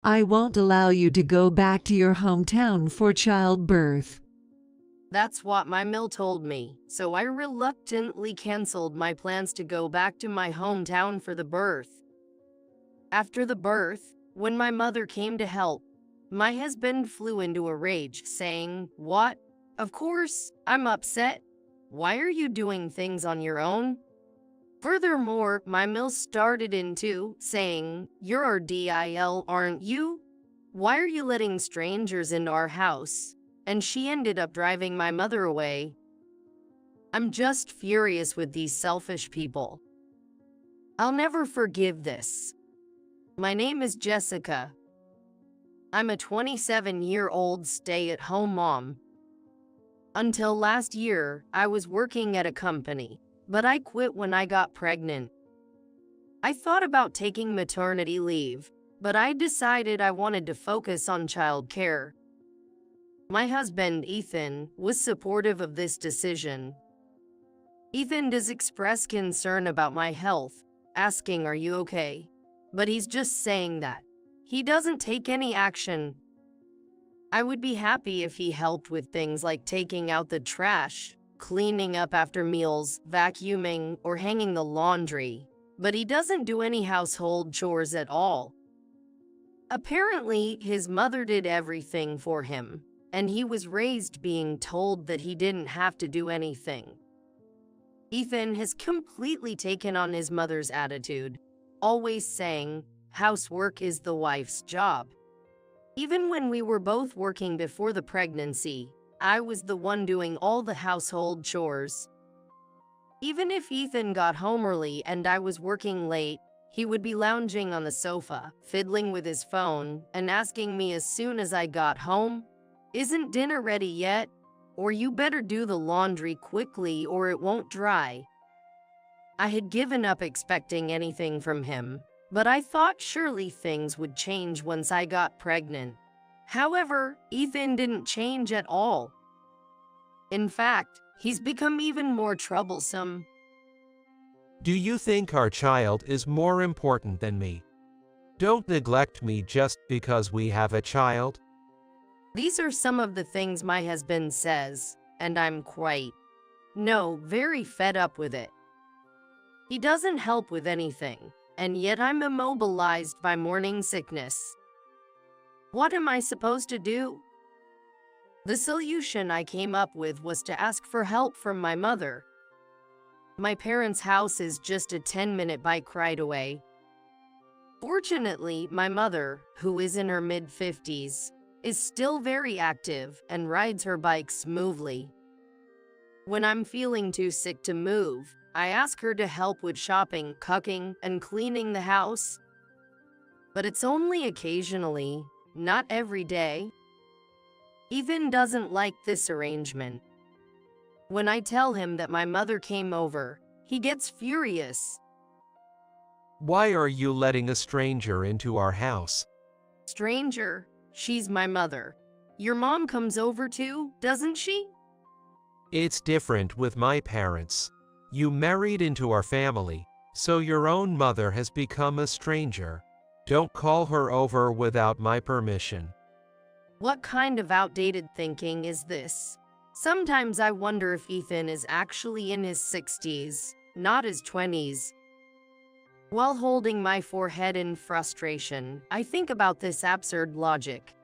I won't allow you to go back to your hometown for childbirth. That's what my mill told me, so I reluctantly canceled my plans to go back to my hometown for the birth. After the birth, when my mother came to help, my husband flew into a rage, saying, "What? Of course, I'm upset. Why are you doing things on your own?" Furthermore, my mill started into saying, "You're our DIL, aren't you? Why are you letting strangers into our house?" And she ended up driving my mother away. I'm just furious with these selfish people. I'll never forgive this. My name is Jessica. I'm a 27-year-old stay-at-home mom. Until last year, I was working at a company, but I quit when I got pregnant. I thought about taking maternity leave, but I decided I wanted to focus on childcare. My husband, Ethan, was supportive of this decision. Ethan does express concern about my health, asking, "Are you okay?" But he's just saying that. He doesn't take any action. I would be happy if he helped with things like taking out the trash, cleaning up after meals, vacuuming, or hanging the laundry, but he doesn't do any household chores at all. Apparently, his mother did everything for him, and he was raised being told that he didn't have to do anything. Ethan has completely taken on his mother's attitude, always saying, "Housework is the wife's job." Even when we were both working before the pregnancy, I was the one doing all the household chores. Even if Ethan got home early and I was working late, he would be lounging on the sofa, fiddling with his phone, and asking me as soon as I got home, "Isn't dinner ready yet? Or you better do the laundry quickly or it won't dry." I had given up expecting anything from him, but I thought surely things would change once I got pregnant. However, Ethan didn't change at all. In fact, he's become even more troublesome. Do you think our child is more important than me? Don't neglect me just because we have a child. These are some of the things my husband says, and I'm very fed up with it. He doesn't help with anything, and yet I'm immobilized by morning sickness. What am I supposed to do? The solution I came up with was to ask for help from my mother. My parents' house is just a 10-minute bike ride away. Fortunately, my mother, who is in her mid-50s, is still very active and rides her bike smoothly. When I'm feeling too sick to move, I ask her to help with shopping, cooking, and cleaning the house. But it's only occasionally, not every day. Ethan doesn't like this arrangement. When I tell him that my mother came over, he gets furious. Why are you letting a stranger into our house? Stranger? She's my mother. Your mom comes over too, doesn't she? It's different with my parents. You married into our family, so your own mother has become a stranger. Don't call her over without my permission. What kind of outdated thinking is this? Sometimes I wonder if Ethan is actually in his 60s, not his 20s. While holding my forehead in frustration, I think about this absurd logic.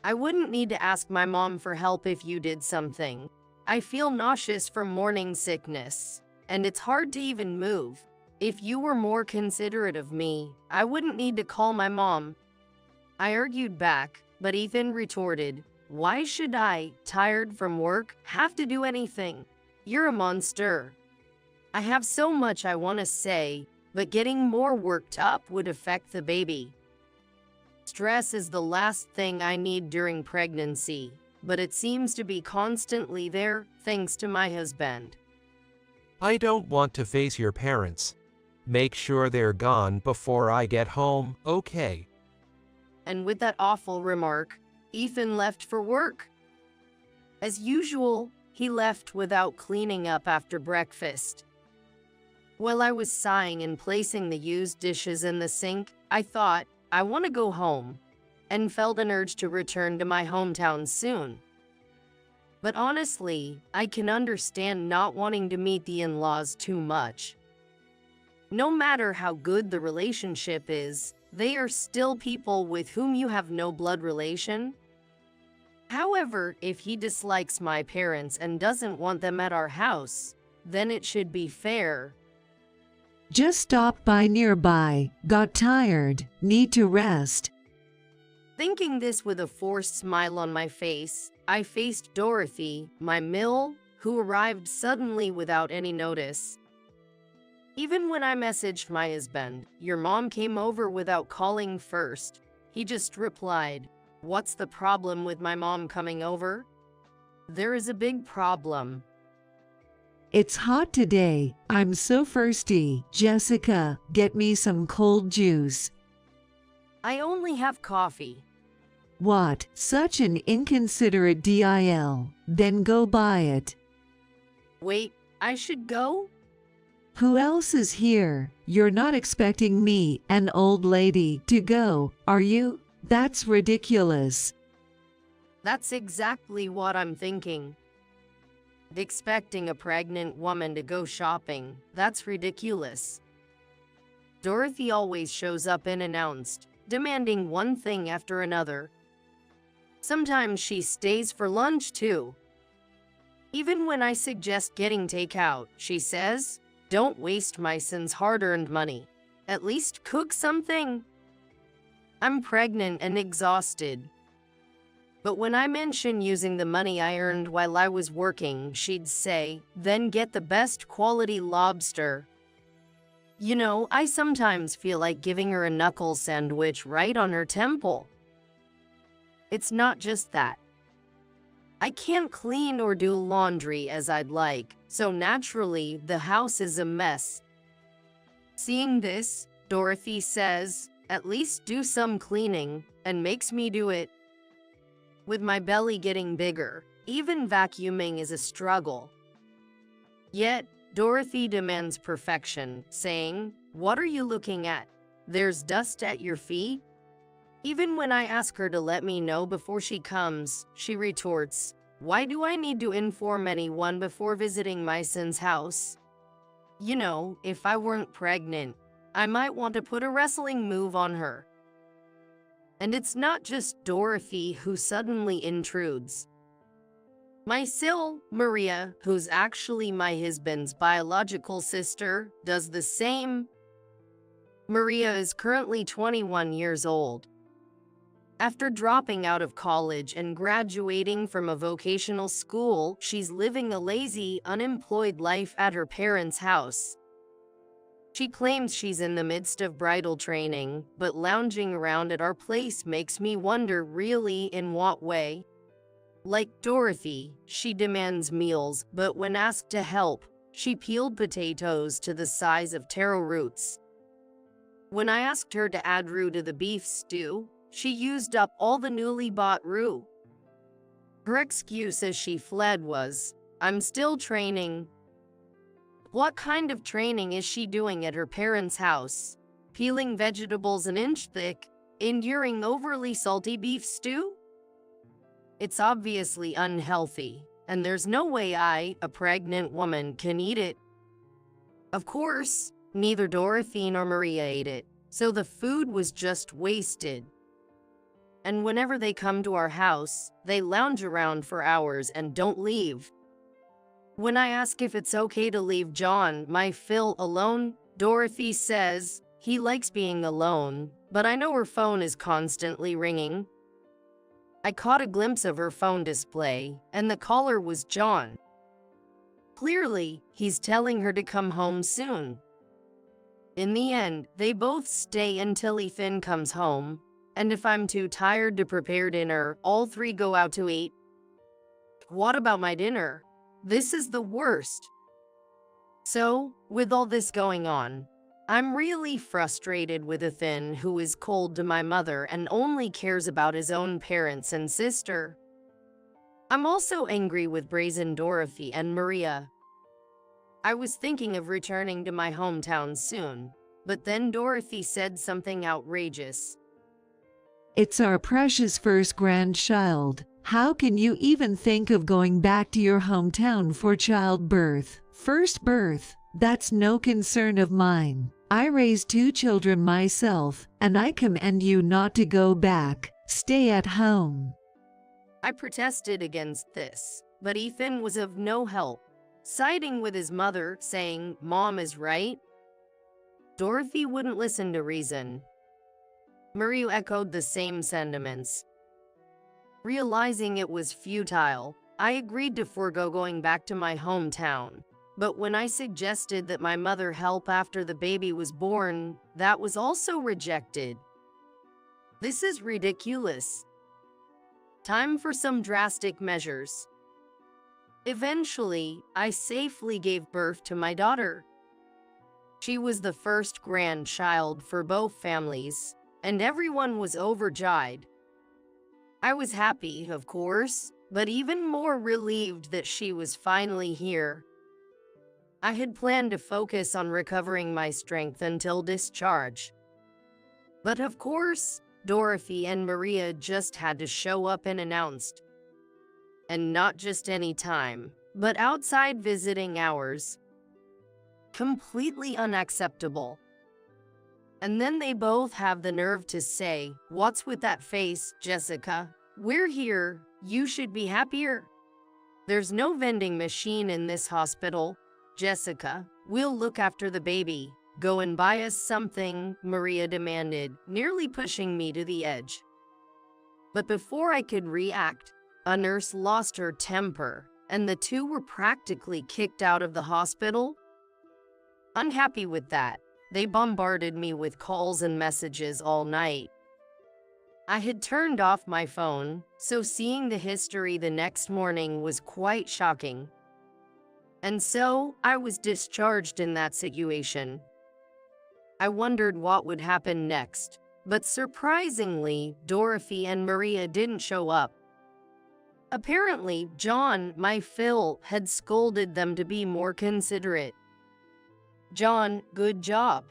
I wouldn't need to ask my mom for help if you did something. I feel nauseous from morning sickness, and it's hard to even move. If you were more considerate of me, I wouldn't need to call my mom. I argued back, but Ethan retorted, "Why should I, tired from work, have to do anything? You're a monster." I have so much I want to say, but getting more worked up would affect the baby. Stress is the last thing I need during pregnancy, but it seems to be constantly there, thanks to my husband. I don't want to face your parents. Make sure they're gone before I get home, okay? And with that awful remark, Ethan left for work. As usual, he left without cleaning up after breakfast. While I was sighing and placing the used dishes in the sink, I thought, I want to go home, and felt an urge to return to my hometown soon. But honestly, I can understand not wanting to meet the in-laws too much. No matter how good the relationship is, they are still people with whom you have no blood relation. However, if he dislikes my parents and doesn't want them at our house, then it should be fair. Just stopped by nearby, got tired, need to rest. Thinking this with a forced smile on my face, I faced Dorothy, my mill, who arrived suddenly without any notice. Even when I messaged my husband, "Your mom came over without calling first," he just replied, "What's the problem with my mom coming over?" There is a big problem. It's hot today. I'm so thirsty. Jessica, get me some cold juice. I only have coffee. What? Such an inconsiderate DIL. Then go buy it. Wait, I should go? Who else is here? You're not expecting me, an old lady, to go, are you? That's ridiculous. That's exactly what I'm thinking. Expecting a pregnant woman to go shopping, that's ridiculous. Dorothy always shows up unannounced, demanding one thing after another. Sometimes she stays for lunch too. Even when I suggest getting takeout, she says, "Don't waste my son's hard-earned money. At least cook something." I'm pregnant and exhausted. But when I mention using the money I earned while I was working, she'd say, "Then get the best quality lobster." You know, I sometimes feel like giving her a knuckle sandwich right on her temple. It's not just that. I can't clean or do laundry as I'd like, so naturally, the house is a mess. Seeing this, Dorothy says, "At least do some cleaning," and makes me do it. With my belly getting bigger, even vacuuming is a struggle. Yet, Dorothy demands perfection, saying, "What are you looking at? There's dust at your feet?" Even when I ask her to let me know before she comes, she retorts, "Why do I need to inform anyone before visiting my son's house?" You know, if I weren't pregnant, I might want to put a wrestling move on her. And it's not just Dorothy who suddenly intrudes. My sil, Maria, who's actually my husband's biological sister, does the same. Maria is currently 21 years old. After dropping out of college and graduating from a vocational school, she's living a lazy, unemployed life at her parents' house. She claims she's in the midst of bridal training, but lounging around at our place makes me wonder really in what way. Like Dorothy, she demands meals, but when asked to help, she peeled potatoes to the size of taro roots. When I asked her to add roux to the beef stew, she used up all the newly bought roux. Her excuse as she fled was, "I'm still training." What kind of training is she doing at her parents' house? Peeling vegetables an inch thick, enduring overly salty beef stew? It's obviously unhealthy, and there's no way I, a pregnant woman, can eat it. Of course, neither Dorothy nor Maria ate it, so the food was just wasted. And whenever they come to our house, they lounge around for hours and don't leave. When I ask if it's okay to leave John, my Phil, alone, Dorothy says, he likes being alone, but I know her phone is constantly ringing. I caught a glimpse of her phone display, and the caller was John. Clearly, he's telling her to come home soon. In the end, they both stay until Ethan comes home, and if I'm too tired to prepare dinner, all three go out to eat. What about my dinner? This is the worst. So, with all this going on, I'm really frustrated with Ethan, who is cold to my mother and only cares about his own parents and sister. I'm also angry with Brazen Dorothy and Maria. I was thinking of returning to my hometown soon, but then Dorothy said something outrageous. It's our precious first grandchild. How can you even think of going back to your hometown for childbirth? First birth, that's no concern of mine. I raised 2 children myself, and I commend you not to go back. Stay at home. I protested against this, but Ethan was of no help, siding with his mother, saying, "Mom is right." Dorothy wouldn't listen to reason. Maria echoed the same sentiments. Realizing it was futile, I agreed to forego going back to my hometown. But when I suggested that my mother help after the baby was born, that was also rejected. This is ridiculous. Time for some drastic measures. Eventually, I safely gave birth to my daughter. She was the first grandchild for both families, and everyone was overjoyed. I was happy, of course, but even more relieved that she was finally here. I had planned to focus on recovering my strength until discharge. But of course, Dorothy and Maria just had to show up unannounced. And not just any time, but outside visiting hours. Completely unacceptable. And then they both have the nerve to say, "What's with that face, Jessica? We're here. You should be happier." There's no vending machine in this hospital. Jessica, we'll look after the baby. Go and buy us something, Maria demanded, nearly pushing me to the edge. But before I could react, a nurse lost her temper, and the two were practically kicked out of the hospital. Unhappy with that, they bombarded me with calls and messages all night. I had turned off my phone, so seeing the history the next morning was quite shocking. And so, I was discharged in that situation. I wondered what would happen next, but surprisingly, Dorothy and Maria didn't show up. Apparently, John, my Phil, had scolded them to be more considerate. John, good job.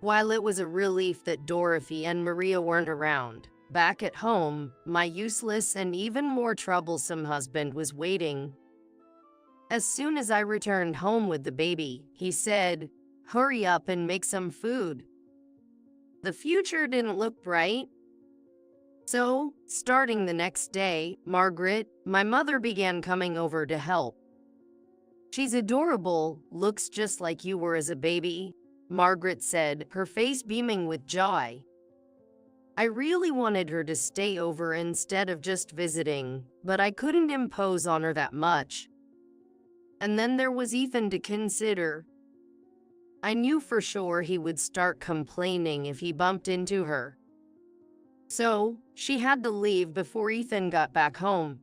While it was a relief that Dorothy and Maria weren't around, back at home, my useless and even more troublesome husband was waiting. As soon as I returned home with the baby, he said, "Hurry up and make some food." The future didn't look bright. So, starting the next day, Margaret, my mother, began coming over to help. "She's adorable, looks just like you were as a baby," Margaret said, her face beaming with joy. I really wanted her to stay over instead of just visiting, but I couldn't impose on her that much. And then there was Ethan to consider. I knew for sure he would start complaining if he bumped into her. So, she had to leave before Ethan got back home.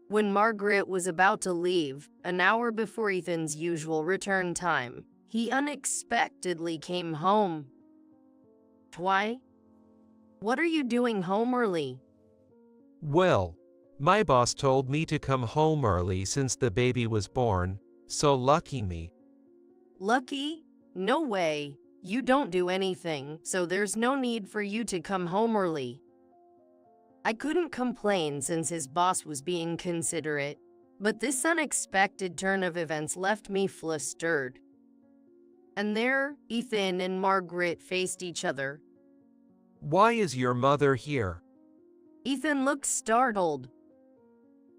When Margaret was about to leave, an hour before Ethan's usual return time, he unexpectedly came home. "Why? What are you doing home early?" Well, my boss told me to come home early since the baby was born, so lucky me. "Lucky? No way. You don't do anything, so there's no need for you to come home early." I couldn't complain since his boss was being considerate, but this unexpected turn of events left me flustered. And there, Ethan and Margaret faced each other. Why is your mother here? Ethan looked startled.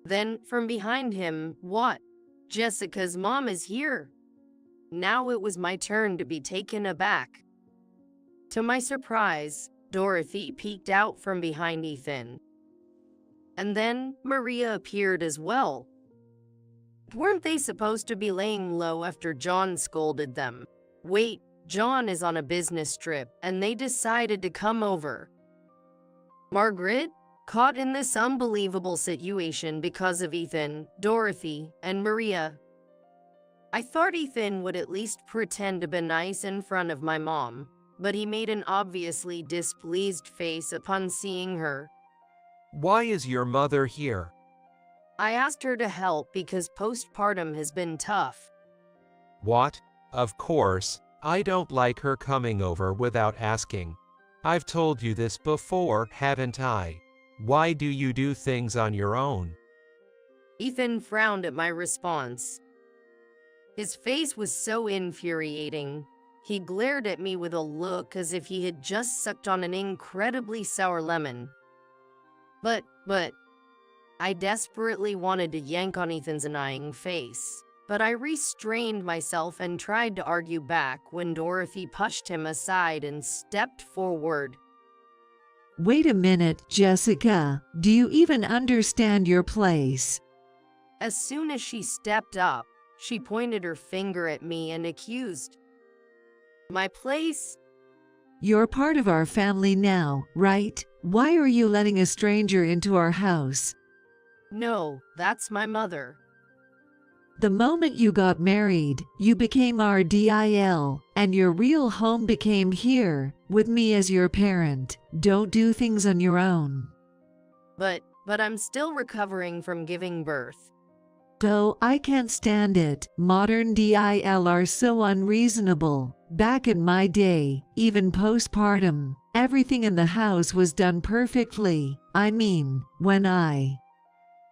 Then, from behind him, "What? Jessica's mom is here." Now it was my turn to be taken aback. To my surprise, Dorothy peeked out from behind Ethan. And then Maria appeared as well. Weren't they supposed to be laying low after John scolded them? Wait, John is on a business trip, and they decided to come over. Margaret, caught in this unbelievable situation because of Ethan, Dorothy, and Maria. I thought Ethan would at least pretend to be nice in front of my mom, but he made an obviously displeased face upon seeing her. Why is your mother here? I asked her to help because postpartum has been tough. What? Of course, I don't like her coming over without asking. I've told you this before, haven't I? Why do you do things on your own? Ethan frowned at my response. His face was so infuriating. He glared at me with a look as if he had just sucked on an incredibly sour lemon. But, I desperately wanted to yank on Ethan's annoying face. But I restrained myself and tried to argue back when Dorothy pushed him aside and stepped forward. Wait a minute, Jessica. Do you even understand your place? As soon as she stepped up, she pointed her finger at me and accused. My place? You're part of our family now, right? Why are you letting a stranger into our house? No, that's my mother. The moment you got married, you became our DIL, and your real home became here, with me as your parent. Don't do things on your own. But I'm still recovering from giving birth. So I can't stand it. Modern DIL are so unreasonable. Back in my day, even postpartum, everything in the house was done perfectly. I mean, when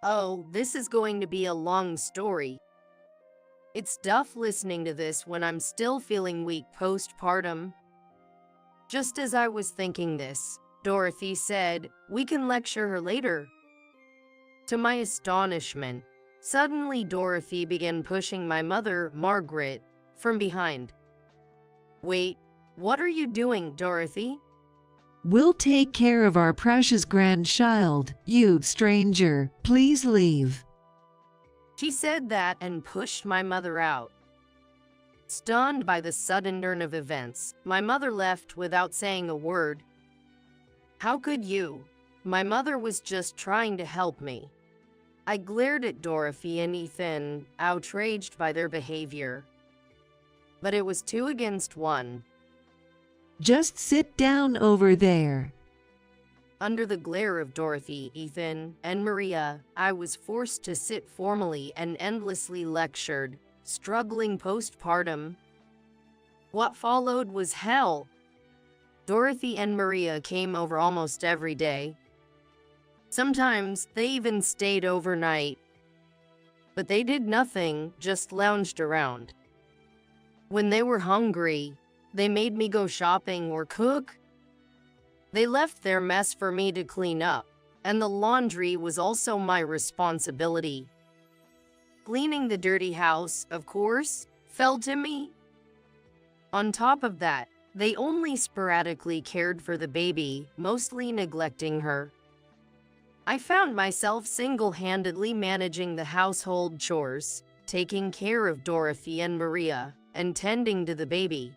Oh, this is going to be a long story. It's tough listening to this when I'm still feeling weak postpartum. Just as I was thinking this, Dorothy said, "We can lecture her later." To my astonishment, suddenly Dorothy began pushing my mother, Margaret, from behind. Wait, what are you doing, Dorothy? We'll take care of our precious grandchild. You, stranger, please leave. She said that and pushed my mother out. Stunned by the sudden turn of events, my mother left without saying a word. How could you? My mother was just trying to help me. I glared at Dorothy and Ethan, outraged by their behavior. But it was 2 against 1. Just sit down over there. Under the glare of Dorothy, Ethan, and Maria, I was forced to sit formally and endlessly lectured, struggling postpartum. What followed was hell. Dorothy and Maria came over almost every day. Sometimes they even stayed overnight. But they did nothing, just lounged around. When they were hungry, they made me go shopping or cook. They left their mess for me to clean up, and the laundry was also my responsibility. Cleaning the dirty house, of course, fell to me. On top of that, they only sporadically cared for the baby, mostly neglecting her. I found myself single-handedly managing the household chores, taking care of Dorothy and Maria, and tending to the baby.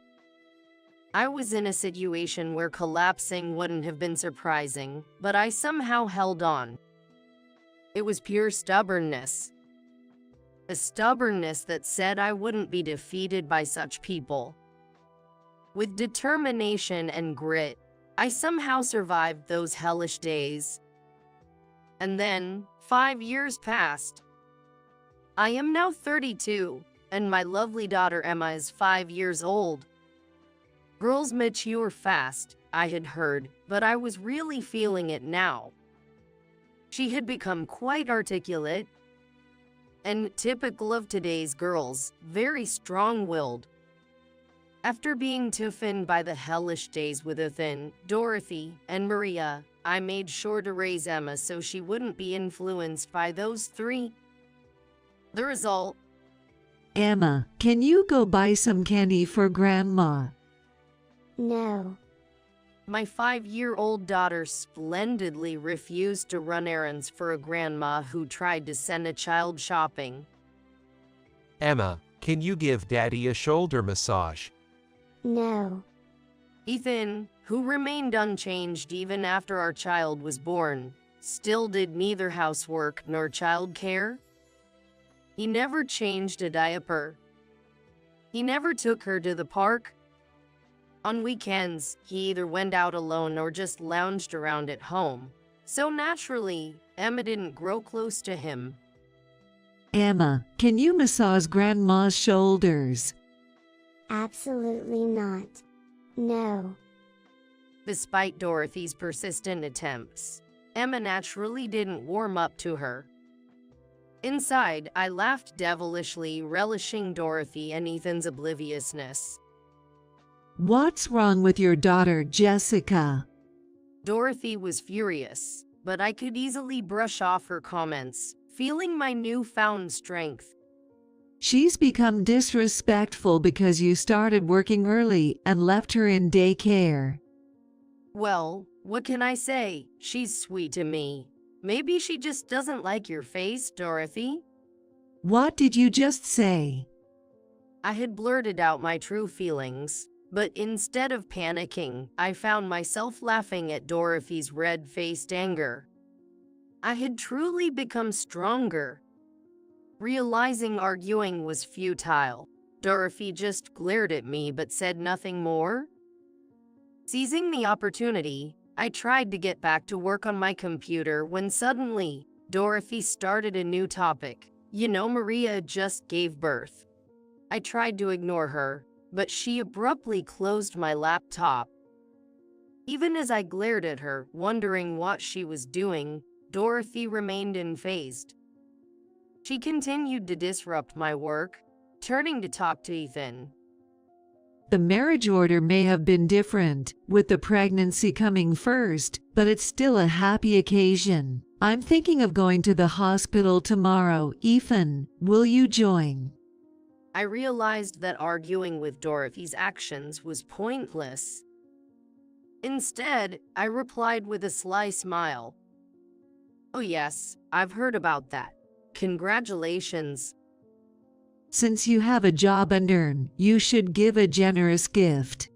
I was in a situation where collapsing wouldn't have been surprising, but I somehow held on. It was pure stubbornness. A stubbornness that said I wouldn't be defeated by such people. With determination and grit, I somehow survived those hellish days. And then, 5 years passed. I am now 32, and my lovely daughter Emma is 5 years old. Girls mature fast, I had heard, but I was really feeling it now. She had become quite articulate, and typical of today's girls, very strong-willed. After being toughened by the hellish days with Ethan, Dorothy, and Maria, I made sure to raise Emma so she wouldn't be influenced by those 3. The result? Emma, can you go buy some candy for Grandma? No. My 5-year-old daughter splendidly refused to run errands for a grandma who tried to send a child shopping. Emma, can you give Daddy a shoulder massage? No. Ethan, who remained unchanged even after our child was born, still did neither housework nor childcare. He never changed a diaper. He never took her to the park. On weekends, he either went out alone or just lounged around at home. So naturally, Emma didn't grow close to him. Emma, can you massage Grandma's shoulders? Absolutely not. No. Despite Dorothy's persistent attempts, Emma naturally didn't warm up to her. Inside, I laughed devilishly, relishing Dorothy and Ethan's obliviousness. What's wrong with your daughter, Jessica? Dorothy was furious, but I could easily brush off her comments, feeling my newfound strength. She's become disrespectful because you started working early and left her in daycare. Well, what can I say? She's sweet to me. Maybe she just doesn't like your face, Dorothy. What did you just say? I had blurted out my true feelings, but instead of panicking, I found myself laughing at Dorothy's red-faced anger. I had truly become stronger. Realizing arguing was futile, Dorothy just glared at me but said nothing more. Seizing the opportunity, I tried to get back to work on my computer when suddenly, Dorothy started a new topic. You know, Maria just gave birth. I tried to ignore her, but she abruptly closed my laptop. Even as I glared at her, wondering what she was doing, Dorothy remained unfazed. She continued to disrupt my work, turning to talk to Ethan. The marriage order may have been different, with the pregnancy coming first, but it's still a happy occasion. I'm thinking of going to the hospital tomorrow. Ethan, will you join? I realized that arguing with Dorothy's actions was pointless. Instead, I replied with a sly smile. Oh yes, I've heard about that. Congratulations. Since you have a job and earn, you should give a generous gift.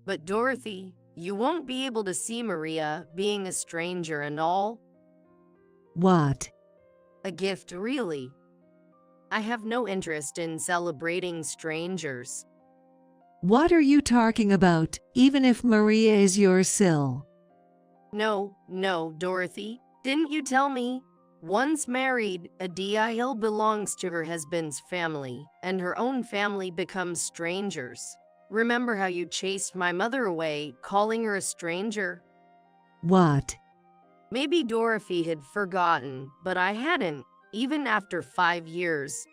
But Dorothy, you won't be able to see Maria, being a stranger and all. What? A gift, really? I have no interest in celebrating strangers. What are you talking about, even if Maria is your sil? No, Dorothy. Didn't you tell me? Once married, a DIL belongs to her husband's family, and her own family becomes strangers. Remember how you chased my mother away, calling her a stranger? What? Maybe Dorothy had forgotten, but I hadn't, even after 5 years.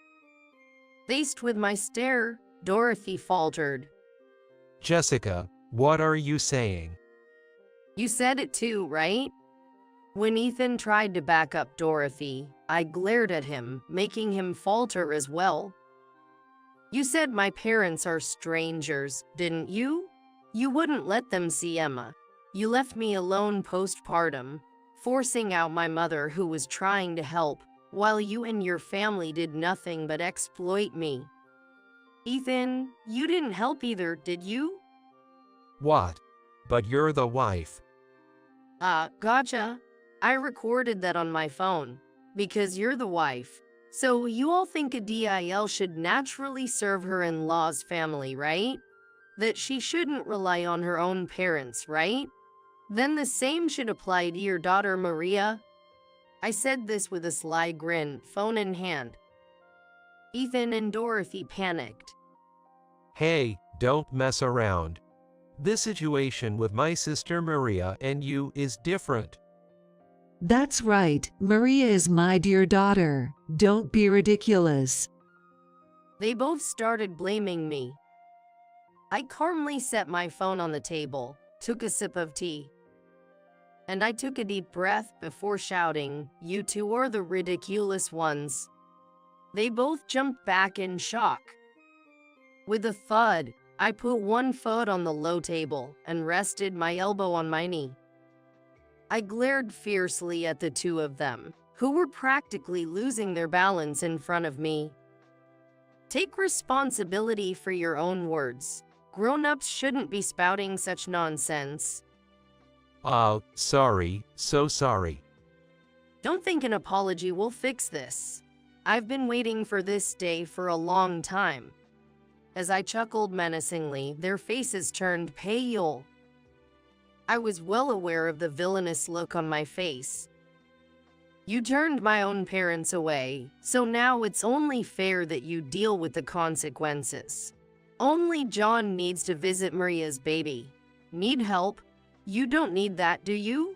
Faced with my stare, Dorothy faltered. Jessica, what are you saying? You said it too, right? When Ethan tried to back up Dorothy, I glared at him, making him falter as well. You said my parents are strangers, didn't you? You wouldn't let them see Emma. You left me alone postpartum, forcing out my mother who was trying to help, while you and your family did nothing but exploit me. Ethan, you didn't help either, did you? What? But you're the wife. Gotcha. I recorded that on my phone, because you're the wife. So you all think a DIL should naturally serve her in-law's family, right? That she shouldn't rely on her own parents, right? Then the same should apply to your daughter Maria. I said this with a sly grin, phone in hand. Ethan and Dorothy panicked. Hey, don't mess around. This situation with my sister Maria and you is different. That's right, Maria is my dear daughter. Don't be ridiculous. They both started blaming me. I calmly set my phone on the table, took a sip of tea, and I took a deep breath before shouting, "You two are the ridiculous ones." They both jumped back in shock. With a thud, I put one foot on the low table and rested my elbow on my knee. I glared fiercely at the two of them, who were practically losing their balance in front of me. Take responsibility for your own words. Grown-ups shouldn't be spouting such nonsense. Sorry, so sorry. Don't think an apology will fix this. I've been waiting for this day for a long time. As I chuckled menacingly, their faces turned pale. I was well aware of the villainous look on my face. You turned my own parents away, so now it's only fair that you deal with the consequences. Only John needs to visit Maria's baby. Need help? You don't need that, do you?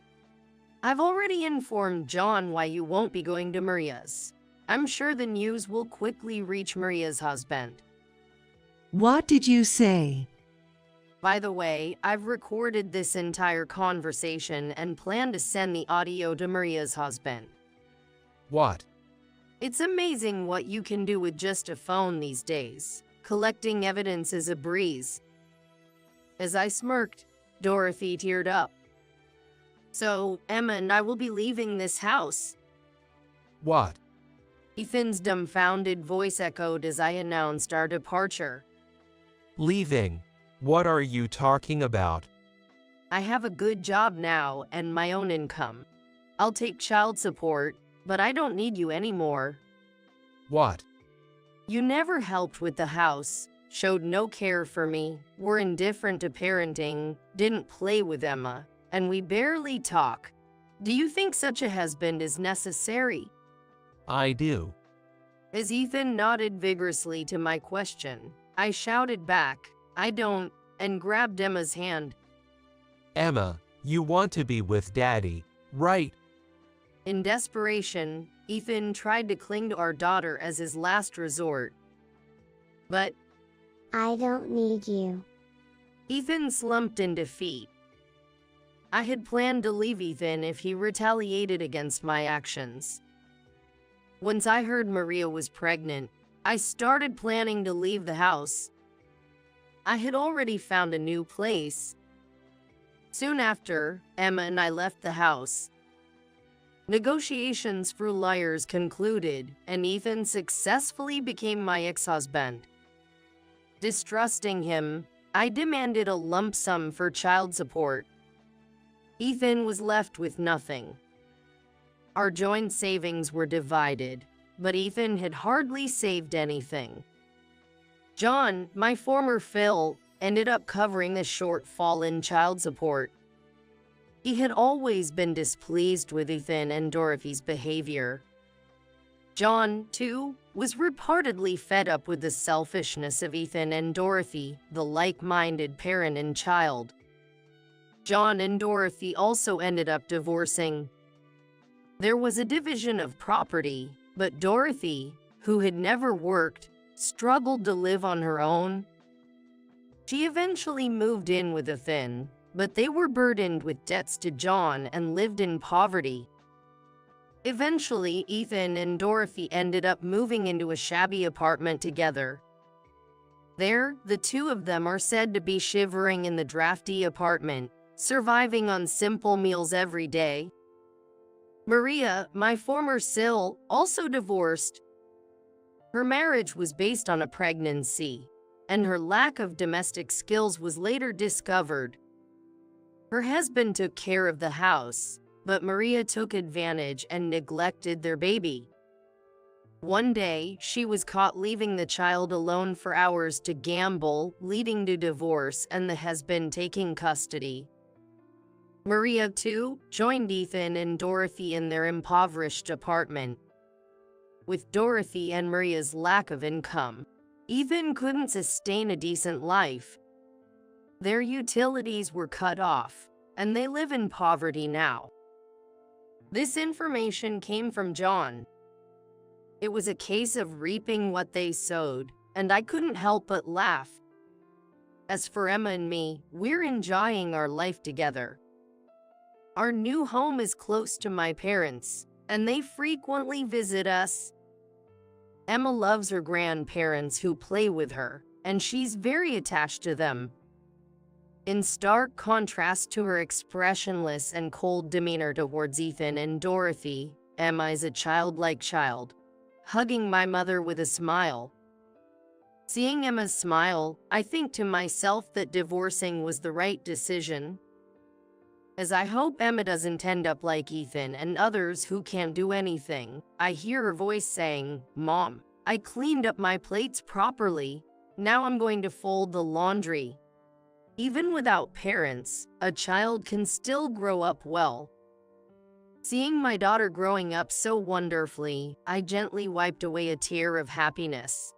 I've already informed John why you won't be going to Maria's. I'm sure the news will quickly reach Maria's husband. What did you say? By the way, I've recorded this entire conversation and plan to send the audio to Maria's husband. What? It's amazing what you can do with just a phone these days. Collecting evidence is a breeze. As I smirked, Dorothy teared up. So, Emma and I will be leaving this house. What? Ethan's dumbfounded voice echoed as I announced our departure. Leaving? What are you talking about? I have a good job now and my own income. I'll take child support, but I don't need you anymore. What? You never helped with the house, showed no care for me, were indifferent to parenting, didn't play with Emma, and we barely talk. Do you think such a husband is necessary? I do. As Ethan nodded vigorously to my question, I shouted back, I don't, and grabbed Emma's hand. Emma, you want to be with Daddy, right? In desperation, Ethan tried to cling to our daughter as his last resort. But I don't need you. Ethan slumped in defeat. I had planned to leave Ethan if he retaliated against my actions. Once I heard Maria was pregnant, I started planning to leave the house. I had already found a new place. Soon after, Emma and I left the house. Negotiations through lawyers concluded, and Ethan successfully became my ex-husband. Distrusting him, I demanded a lump sum for child support. Ethan was left with nothing. Our joint savings were divided, but Ethan had hardly saved anything. John, my former Phil, ended up covering the shortfall in child support. He had always been displeased with Ethan and Dorothy's behavior. John, too, was reportedly fed up with the selfishness of Ethan and Dorothy, the like-minded parent and child. John and Dorothy also ended up divorcing. There was a division of property, but Dorothy, who had never worked, struggled to live on her own. She eventually moved in with Ethan, but they were burdened with debts to John and lived in poverty. Eventually, Ethan and Dorothy ended up moving into a shabby apartment together. There, the two of them are said to be shivering in the drafty apartment, surviving on simple meals every day. Maria, my former Sil, also divorced. Her marriage was based on a pregnancy, and her lack of domestic skills was later discovered. Her husband took care of the house, but Maria took advantage and neglected their baby. One day, she was caught leaving the child alone for hours to gamble, leading to divorce and the husband taking custody. Maria, too, joined Ethan and Dorothy in their impoverished apartment. With Dorothy and Maria's lack of income, Ethan couldn't sustain a decent life. Their utilities were cut off, and they live in poverty now. This information came from John. It was a case of reaping what they sowed, and I couldn't help but laugh. As for Emma and me, we're enjoying our life together. Our new home is close to my parents, and they frequently visit us. Emma loves her grandparents who play with her, and she's very attached to them. In stark contrast to her expressionless and cold demeanor towards Ethan and Dorothy, Emma is a childlike child, hugging my mother with a smile. Seeing Emma's smile, I think to myself that divorcing was the right decision. As I hope Emma doesn't end up like Ethan and others who can't do anything, I hear her voice saying, "Mom, I cleaned up my plates properly. Now I'm going to fold the laundry." Even without parents, a child can still grow up well. Seeing my daughter growing up so wonderfully, I gently wiped away a tear of happiness.